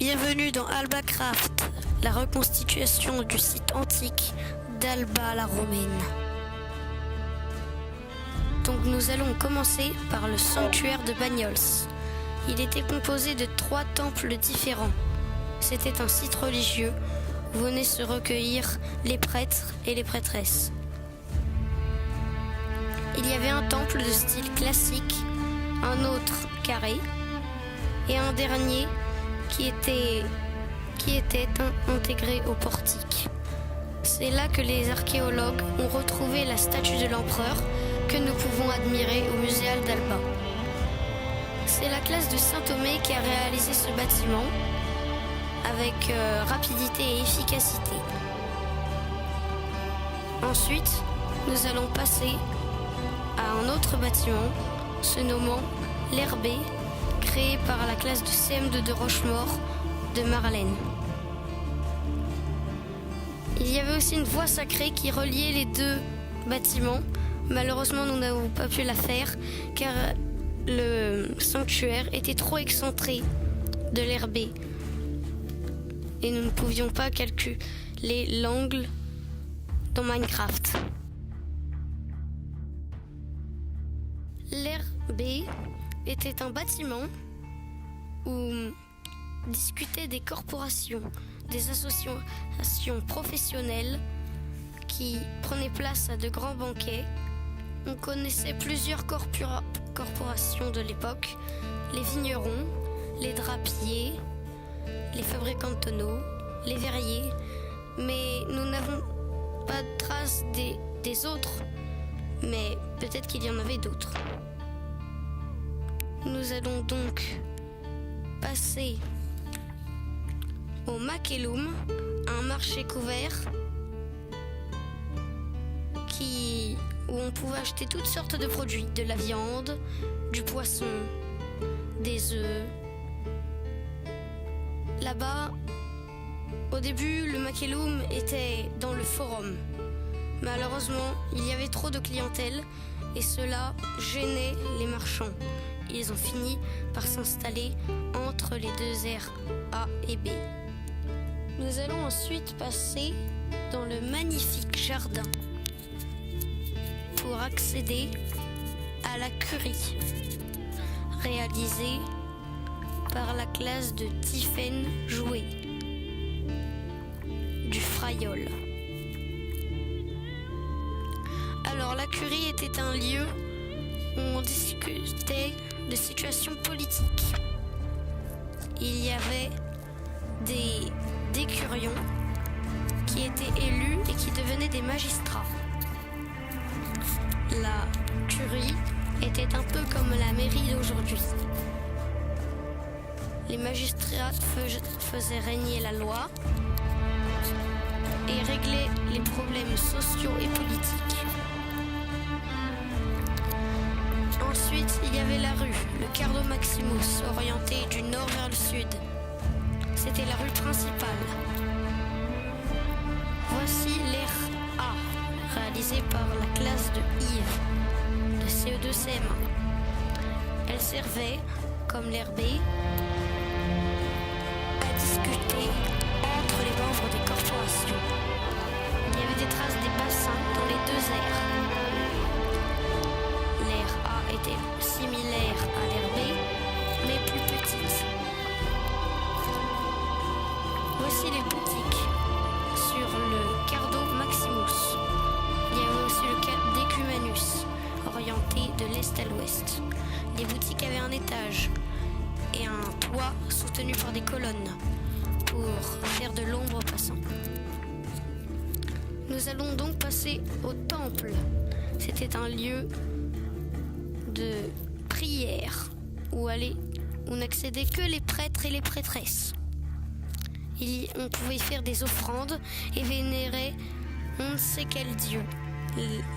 Bienvenue dans Albacraft, la reconstitution du site antique d'Alba la Romaine. Donc nous allons commencer par le sanctuaire de Bagnols. Il était composé de 3 temples différents. C'était un site religieux où venaient se recueillir les prêtres et les prêtresses. Il y avait un temple de style classique, un autre carré et un dernier qui était intégré au portique. C'est là que les archéologues ont retrouvé la statue de l'empereur que nous pouvons admirer au muséal d'Alba. C'est la classe de Saint-Thomé qui a réalisé ce bâtiment avec rapidité et efficacité. Ensuite, nous allons passer à un autre bâtiment se nommant l'Herbé, créé par la classe de CM2 de Rochemort de Marlène. Il y avait aussi une voie sacrée qui reliait les 2 bâtiments. Malheureusement, nous n'avons pas pu la faire car le sanctuaire était trop excentré de l'Herbé et nous ne pouvions pas calculer l'angle dans Minecraft. L'Herbé était un bâtiment où discutaient des corporations, des associations professionnelles qui prenaient place à de grands banquets. On connaissait plusieurs corporations de l'époque, les vignerons, les drapiers, les fabricants de tonneaux, les verriers, mais nous n'avons pas de traces des autres, mais peut-être qu'il y en avait d'autres. Nous allons donc passer au Macellum, un marché couvert où on pouvait acheter toutes sortes de produits, de la viande, du poisson, des œufs. Là-bas, au début, le Macellum était dans le forum. Malheureusement, il y avait trop de clientèle et cela gênait les marchands. Ils ont fini par s'installer entre les 2 aires A et B. Nous allons ensuite passer dans le magnifique jardin pour accéder à la curie, réalisée par la classe de Tiphaine Jouet du Frayol. Alors la curie était un lieu où on discutait de situations politiques. Il y avait des décurions qui étaient élus et qui devenaient des magistrats. La curie était un peu comme la mairie d'aujourd'hui. Les magistrats faisaient régner la loi et réglaient les problèmes sociaux et politiques. Ensuite, il y avait la rue, le Cardo Maximus, orienté du nord vers le sud. C'était la rue principale. Voici l'aire A, réalisée par la classe de Yves, de CE2-CM1. Elle servait, comme l'aire B, à discuter entre les membres des corporations. Il y avait des traces des bassins dans les 2 aires. L'aire A était similaire à l'aire B, mais plus petite. Voici les boutiques sur le Cardo Maximus. Il y avait aussi le Cap d'Ecumanus, orienté de l'est à l'ouest. Les boutiques avaient un étage et un toit soutenu par des colonnes pour faire de l'ombre aux passants. Nous allons donc passer au temple. C'était un lieu de prière où n'accédaient que les prêtres et les prêtresses. On pouvait faire des offrandes et vénérer on ne sait quel dieu.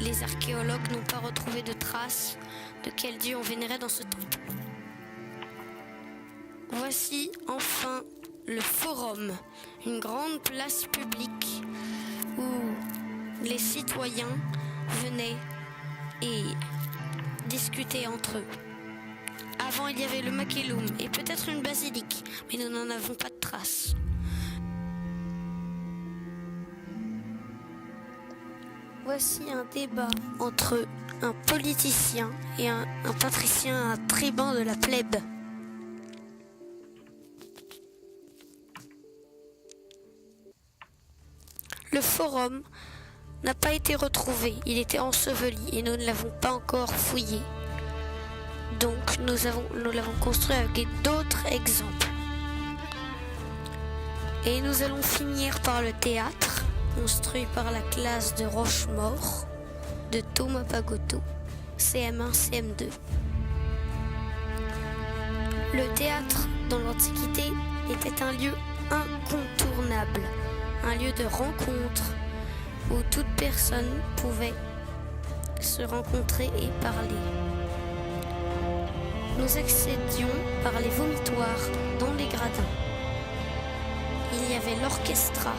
Les archéologues n'ont pas retrouvé de traces de quel dieu on vénérait dans ce temple. Voici enfin le forum, une grande place publique où les citoyens venaient et discutaient entre eux. Avant, il y avait le Macellum et peut-être une basilique, mais nous n'en avons pas de traces. Voici un débat entre un politicien et un patricien, un tribun de la plèbe. Le forum n'a pas été retrouvé, il était enseveli et nous ne l'avons pas encore fouillé. Donc nous l'avons construit avec d'autres exemples. Et nous allons finir par le théâtre, construit par la classe de Rochemort, de Thomas Pagotto, CM1, CM2. Le théâtre, dans l'Antiquité, était un lieu incontournable, un lieu de rencontre où toute personne pouvait se rencontrer et parler. Nous accédions par les vomitoires dans les gradins. Il y avait l'orchestra,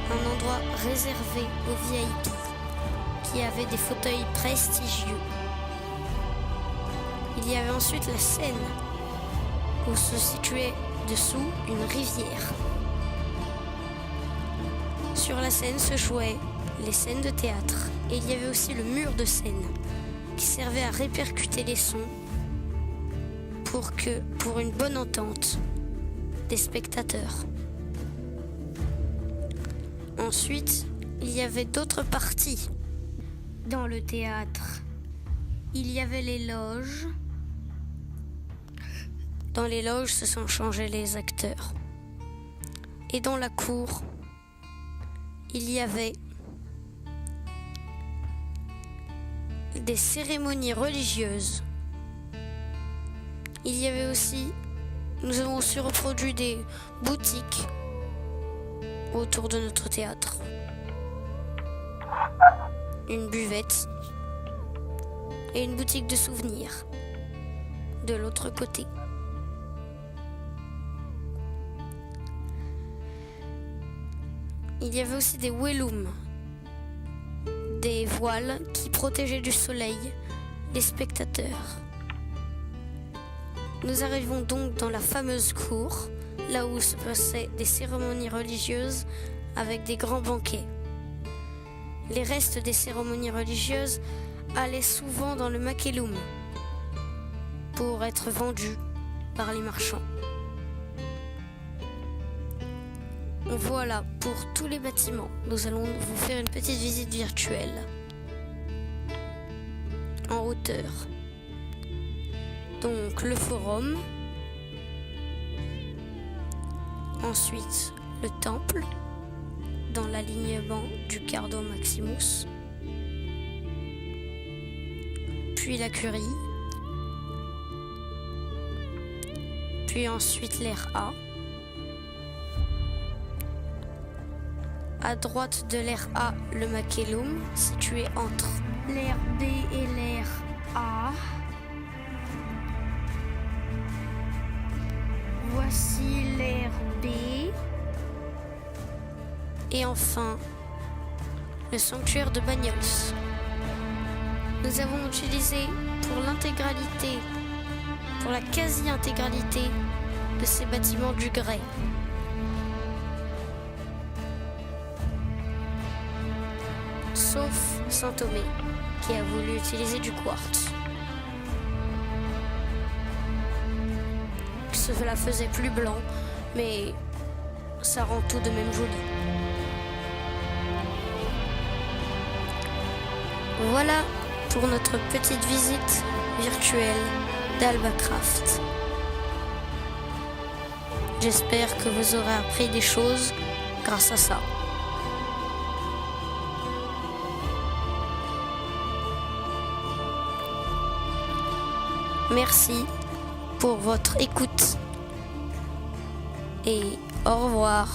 un endroit réservé aux VIP qui avaient des fauteuils prestigieux. Il y avait ensuite la scène où se situait dessous une rivière. Sur la scène se jouaient les scènes de théâtre et il y avait aussi le mur de scène qui servait à répercuter les sons pour une bonne entente des spectateurs. Ensuite, il y avait d'autres parties. Dans le théâtre, il y avait les loges. Dans les loges se sont changés les acteurs. Et dans la cour, il y avait des cérémonies religieuses. Il y avait aussi, nous avons aussi reproduit des boutiques autour de notre théâtre. Une buvette et une boutique de souvenirs de l'autre côté. Il y avait aussi des wellum, des voiles qui protégeaient du soleil les spectateurs. Nous arrivons donc dans la fameuse cour, là où se passaient des cérémonies religieuses avec des grands banquets. Les restes des cérémonies religieuses allaient souvent dans le Macellum pour être vendus par les marchands. Voilà pour tous les bâtiments. Nous allons vous faire une petite visite virtuelle en hauteur. Donc le forum, ensuite le temple dans l'alignement du Cardo Maximus, puis la curie, puis ensuite l'aire A. À droite de l'aire A, le Macellum, situé entre l'aire B et l'aire A. Voici l'aire B. Et enfin, le sanctuaire de Bagnols. Nous avons utilisé pour l'intégralité, pour la quasi-intégralité de ces bâtiments du grès. Sauf Saint-Thomé, qui a voulu utiliser du quartz. Cela faisait plus blanc, mais ça rend tout de même joli. Voilà pour notre petite visite virtuelle d'Albacraft. J'espère que vous aurez appris des choses grâce à ça. Merci pour votre écoute et au revoir.